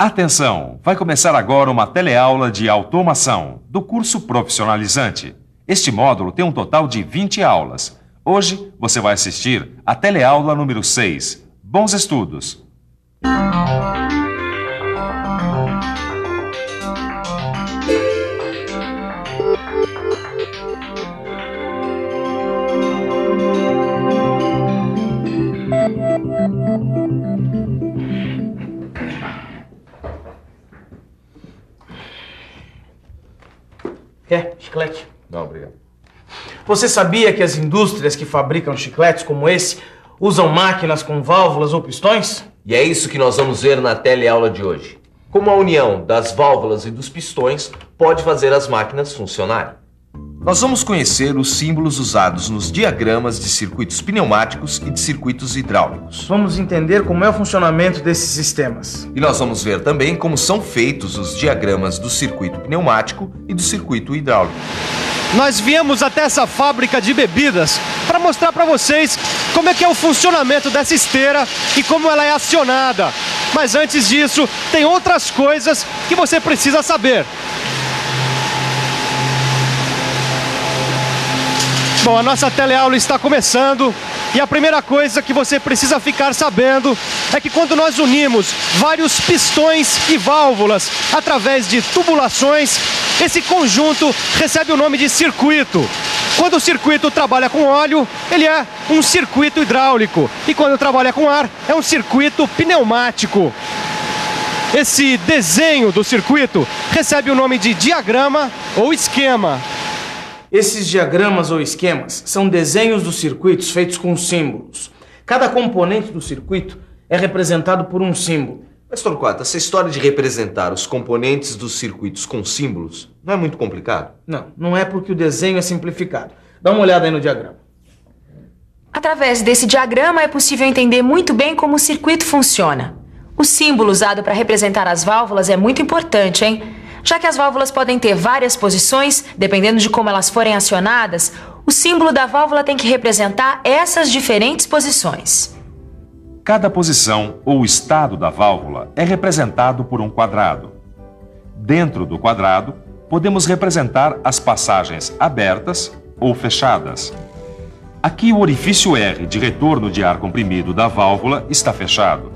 Atenção! Vai começar agora uma teleaula de automação do curso profissionalizante. Este módulo tem um total de 20 aulas. Hoje você vai assistir a teleaula número 6. Bons estudos! Quer chiclete? Não, obrigado. Você sabia que as indústrias que fabricam chicletes como esse usam máquinas com válvulas ou pistões? E é isso que nós vamos ver na teleaula de hoje. Como a união das válvulas e dos pistões pode fazer as máquinas funcionarem. Nós vamos conhecer os símbolos usados nos diagramas de circuitos pneumáticos e de circuitos hidráulicos. Vamos entender como é o funcionamento desses sistemas. E nós vamos ver também como são feitos os diagramas do circuito pneumático e do circuito hidráulico. Nós viemos até essa fábrica de bebidas para mostrar para vocês como é que é o funcionamento dessa esteira e como ela é acionada. Mas antes disso, tem outras coisas que você precisa saber. Bom, a nossa teleaula está começando e a primeira coisa que você precisa ficar sabendo é que quando nós unimos vários pistões e válvulas através de tubulações, esse conjunto recebe o nome de circuito. Quando o circuito trabalha com óleo, ele é um circuito hidráulico e quando trabalha com ar, é um circuito pneumático. Esse desenho do circuito recebe o nome de diagrama ou esquema. Esses diagramas ou esquemas são desenhos dos circuitos feitos com símbolos. Cada componente do circuito é representado por um símbolo. Mas, Torquato, essa história de representar os componentes dos circuitos com símbolos não é muito complicado? Não é porque o desenho é simplificado. Dá uma olhada aí no diagrama. Através desse diagrama é possível entender muito bem como o circuito funciona. O símbolo usado para representar as válvulas é muito importante, hein? Já que as válvulas podem ter várias posições, dependendo de como elas forem acionadas, o símbolo da válvula tem que representar essas diferentes posições. Cada posição ou estado da válvula é representado por um quadrado. Dentro do quadrado, podemos representar as passagens abertas ou fechadas. Aqui o orifício R de retorno de ar comprimido da válvula está fechado.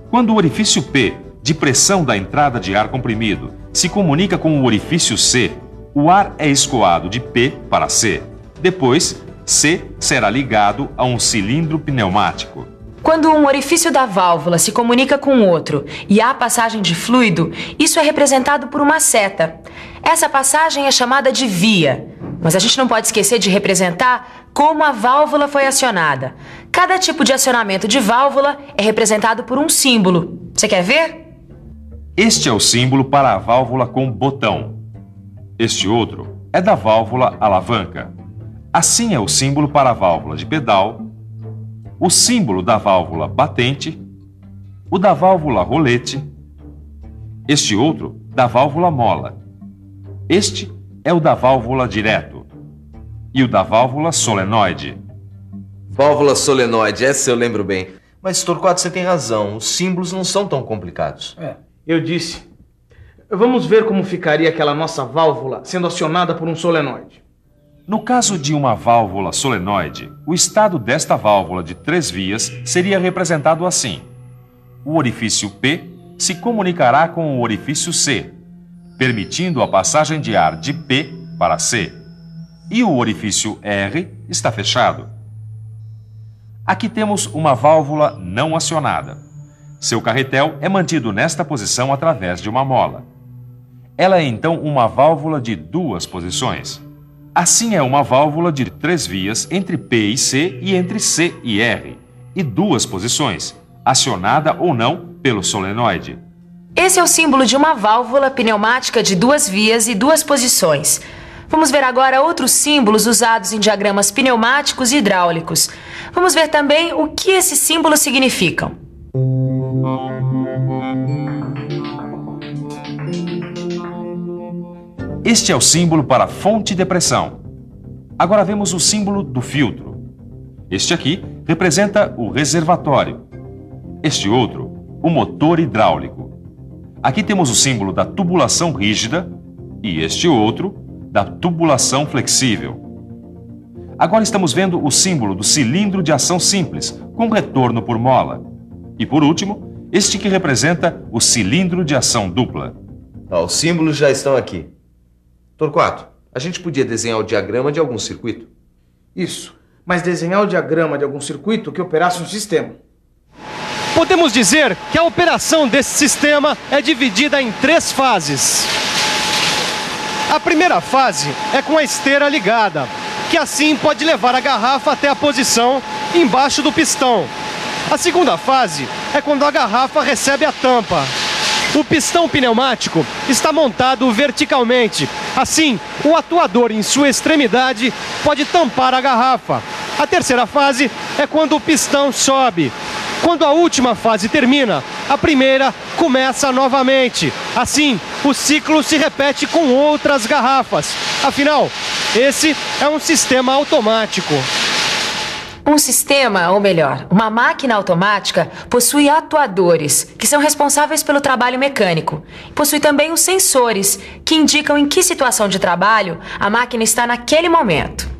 Quando o orifício P de pressão da entrada de ar comprimido se comunica com o orifício C, o ar é escoado de P para C. Depois, C será ligado a um cilindro pneumático. Quando um orifício da válvula se comunica com outro e há passagem de fluido, isso é representado por uma seta. Essa passagem é chamada de via, mas a gente não pode esquecer de representar como a válvula foi acionada. Cada tipo de acionamento de válvula é representado por um símbolo. Você quer ver? Este é o símbolo para a válvula com botão. Este outro é da válvula alavanca. Assim é o símbolo para a válvula de pedal, o símbolo da válvula batente, o da válvula rolete, este outro da válvula mola. Este é o da válvula direto e o da válvula solenoide. Válvula solenoide, essa eu lembro bem. Mas, Torquato, você tem razão, os símbolos não são tão complicados. Eu disse. Vamos ver como ficaria aquela nossa válvula sendo acionada por um solenoide. No caso de uma válvula solenoide, o estado desta válvula de 3 vias seria representado assim. O orifício P se comunicará com o orifício C, permitindo a passagem de ar de P para C. E o orifício R está fechado. Aqui temos uma válvula não acionada. Seu carretel é mantido nesta posição através de uma mola. Ela é então uma válvula de 2 posições. Assim é uma válvula de 3 vias entre P e C e entre C e R, e 2 posições, acionada ou não pelo solenoide. Esse é o símbolo de uma válvula pneumática de 2 vias e 2 posições. Vamos ver agora outros símbolos usados em diagramas pneumáticos e hidráulicos. Vamos ver também o que esses símbolos significam. Este é o símbolo para fonte de pressão. Agora vemos o símbolo do filtro. Este aqui representa o reservatório. Este outro, o motor hidráulico. Aqui temos o símbolo da tubulação rígida e este outro da tubulação flexível. Agora estamos vendo o símbolo do cilindro de ação simples, com retorno por mola. E por último, este que representa o cilindro de ação dupla. Os símbolos já estão aqui. Torquato, a gente podia desenhar o diagrama de algum circuito? Isso, mas desenhar o diagrama de algum circuito que operasse um sistema. Podemos dizer que a operação desse sistema é dividida em 3 fases. A primeira fase é com a esteira ligada, que assim pode levar a garrafa até a posição embaixo do pistão. A segunda fase é quando a garrafa recebe a tampa. O pistão pneumático está montado verticalmente. Assim, o atuador em sua extremidade pode tampar a garrafa. A terceira fase é quando o pistão sobe. Quando a última fase termina, a primeira começa novamente. Assim, o ciclo se repete com outras garrafas. Afinal, esse é um sistema automático. Um sistema, ou melhor, uma máquina automática, possui atuadores, que são responsáveis pelo trabalho mecânico. Possui também os sensores, que indicam em que situação de trabalho a máquina está naquele momento.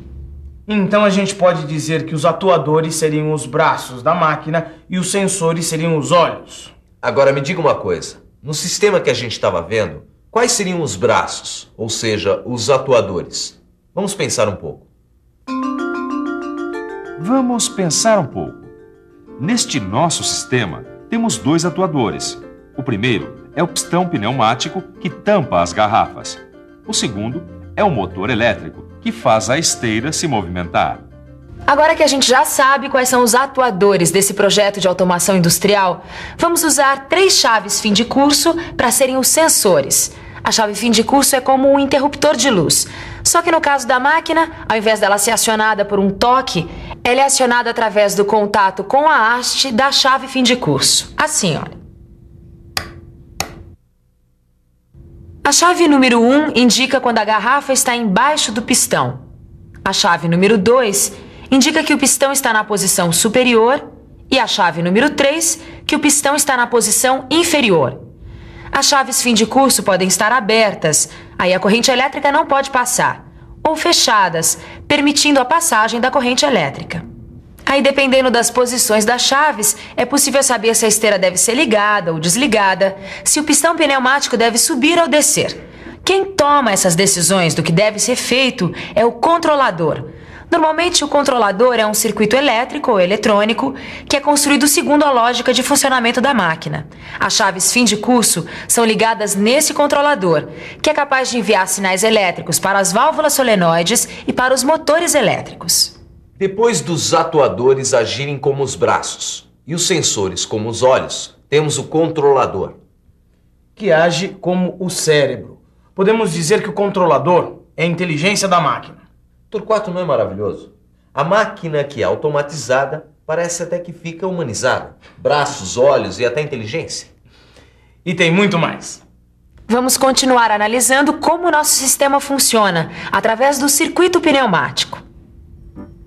Então a gente pode dizer que os atuadores seriam os braços da máquina e os sensores seriam os olhos. Agora me diga uma coisa. No sistema que a gente estava vendo, quais seriam os braços, ou seja, os atuadores? Vamos pensar um pouco. Vamos pensar um pouco. Neste nosso sistema, temos 2 atuadores. O primeiro é o pistão pneumático que tampa as garrafas. O segundo é o motor elétrico que faz a esteira se movimentar. Agora que a gente já sabe quais são os atuadores desse projeto de automação industrial, vamos usar 3 chaves fim de curso para serem os sensores. A chave fim de curso é como um interruptor de luz. Só que no caso da máquina, ao invés dela ser acionada por um toque, ela é acionada através do contato com a haste da chave fim de curso. Assim, olha. A chave número 1 indica quando a garrafa está embaixo do pistão. A chave número 2 indica que o pistão está na posição superior e a chave número 3 que o pistão está na posição inferior. As chaves fim de curso podem estar abertas, aí a corrente elétrica não pode passar, ou fechadas, permitindo a passagem da corrente elétrica. Aí, dependendo das posições das chaves, é possível saber se a esteira deve ser ligada ou desligada, se o pistão pneumático deve subir ou descer. Quem toma essas decisões do que deve ser feito é o controlador. Normalmente, o controlador é um circuito elétrico ou eletrônico que é construído segundo a lógica de funcionamento da máquina. As chaves fim de curso são ligadas nesse controlador, que é capaz de enviar sinais elétricos para as válvulas solenoides e para os motores elétricos. Depois dos atuadores agirem como os braços e os sensores como os olhos, temos o controlador, que age como o cérebro. Podemos dizer que o controlador é a inteligência da máquina. Torquato, não é maravilhoso? A máquina que é automatizada parece até que fica humanizada. Braços, olhos e até inteligência. E tem muito mais. Vamos continuar analisando como o nosso sistema funciona através do circuito pneumático.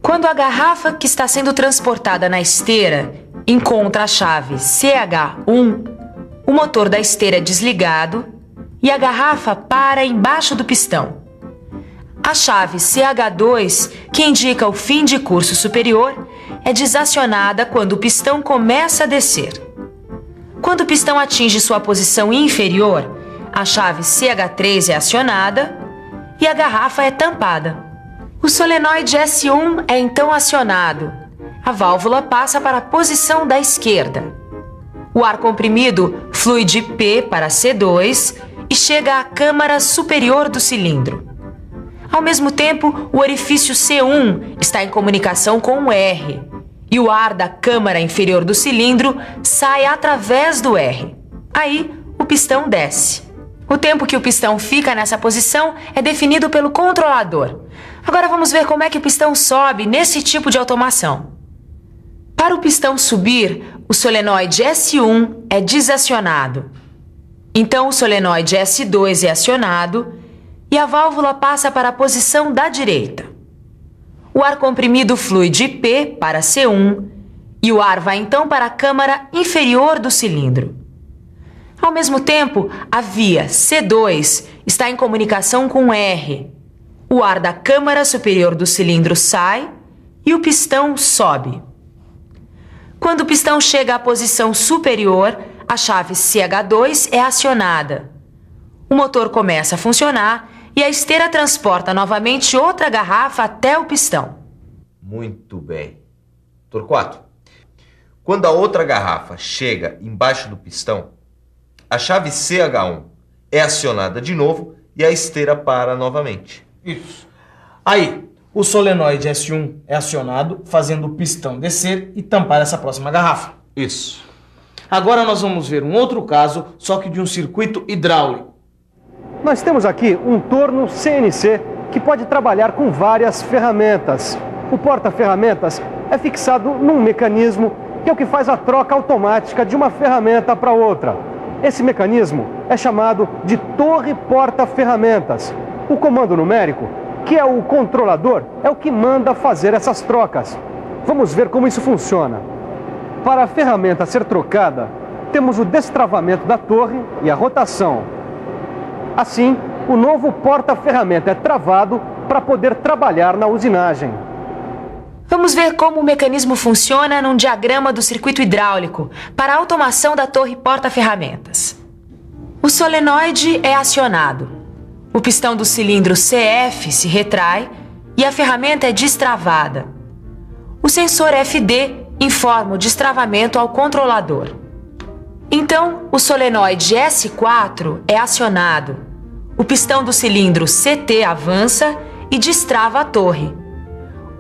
Quando a garrafa que está sendo transportada na esteira encontra a chave CH1, o motor da esteira é desligado e a garrafa para embaixo do pistão. A chave CH2, que indica o fim de curso superior, é desacionada quando o pistão começa a descer. Quando o pistão atinge sua posição inferior, a chave CH3 é acionada e a garrafa é tampada. O solenoide S1 é então acionado. A válvula passa para a posição da esquerda. O ar comprimido flui de P para C2 e chega à câmara superior do cilindro. Ao mesmo tempo, o orifício C1 está em comunicação com o R e o ar da câmara inferior do cilindro sai através do R. Aí, o pistão desce. O tempo que o pistão fica nessa posição é definido pelo controlador. Agora vamos ver como é que o pistão sobe nesse tipo de automação. Para o pistão subir, o solenoide S1 é desacionado. Então o solenoide S2 é acionado e a válvula passa para a posição da direita. O ar comprimido flui de P para C1 e o ar vai então para a câmara inferior do cilindro. Ao mesmo tempo, a via C2 está em comunicação com R. O ar da câmara superior do cilindro sai e o pistão sobe. Quando o pistão chega à posição superior, a chave CH2 é acionada. O motor começa a funcionar e a esteira transporta novamente outra garrafa até o pistão. Muito bem. Torquato, quando a outra garrafa chega embaixo do pistão, a chave CH1 é acionada de novo e a esteira para novamente. Isso. Aí, o solenoide S1 é acionado, fazendo o pistão descer e tampar essa próxima garrafa. Isso. Agora nós vamos ver um outro caso, só que de um circuito hidráulico. Nós temos aqui um torno CNC que pode trabalhar com várias ferramentas. O porta-ferramentas é fixado num mecanismo que é o que faz a troca automática de uma ferramenta para outra. Esse mecanismo é chamado de torre porta-ferramentas. O comando numérico, que é o controlador, é o que manda fazer essas trocas. Vamos ver como isso funciona. Para a ferramenta ser trocada, temos o destravamento da torre e a rotação. Assim, o novo porta-ferramenta é travado para poder trabalhar na usinagem. Vamos ver como o mecanismo funciona num diagrama do circuito hidráulico para a automação da torre porta-ferramentas. O solenoide é acionado. O pistão do cilindro CF se retrai e a ferramenta é destravada. O sensor FD informa o destravamento ao controlador. Então, o solenoide S4 é acionado. O pistão do cilindro CT avança e destrava a torre.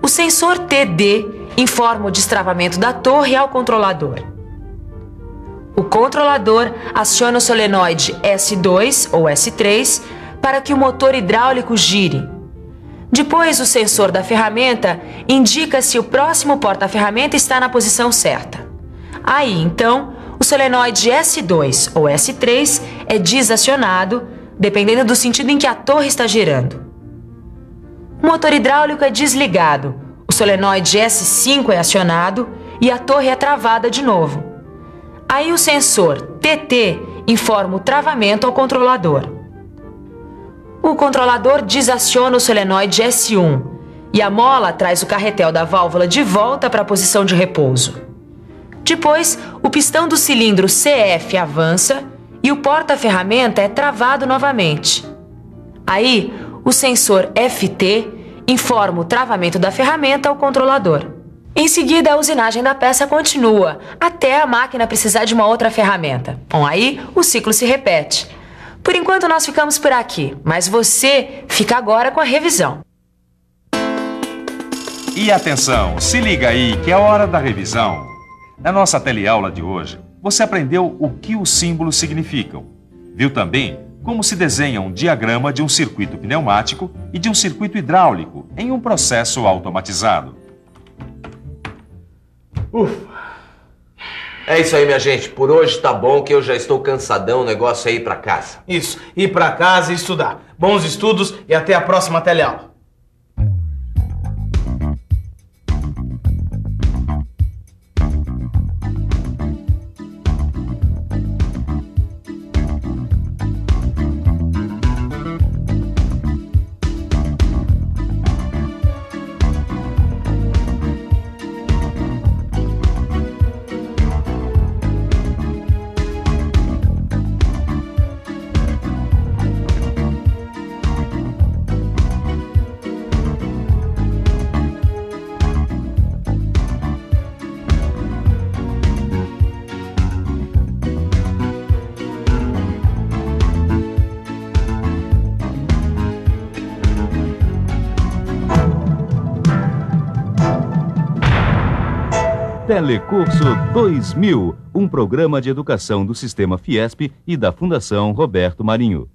O sensor TD informa o destravamento da torre ao controlador. O controlador aciona o solenoide S2 ou S3 para que o motor hidráulico gire. Depois, o sensor da ferramenta indica se o próximo porta-ferramenta está na posição certa. Aí, então, o solenoide S2 ou S3 é desacionado, dependendo do sentido em que a torre está girando. O motor hidráulico é desligado, o solenoide S5 é acionado e a torre é travada de novo. Aí o sensor TT informa o travamento ao controlador. O controlador desaciona o solenoide S1 e a mola traz o carretel da válvula de volta para a posição de repouso. Depois, o pistão do cilindro CF avança e o porta-ferramenta é travado novamente. Aí, o sensor FT informa o travamento da ferramenta ao controlador. Em seguida, a usinagem da peça continua, até a máquina precisar de uma outra ferramenta. Bom, aí o ciclo se repete. Por enquanto, nós ficamos por aqui, mas você fica agora com a revisão. E atenção, se liga aí que é hora da revisão. Na nossa teleaula de hoje, você aprendeu o que os símbolos significam. Viu também como se desenha um diagrama de um circuito pneumático e de um circuito hidráulico em um processo automatizado. Ufa! É isso aí, minha gente. Por hoje tá bom que eu já estou cansadão. O negócio é ir pra casa. Isso, ir pra casa e estudar. Bons estudos e até a próxima teleaula. Telecurso 2000, um programa de educação do Sistema Fiesp e da Fundação Roberto Marinho.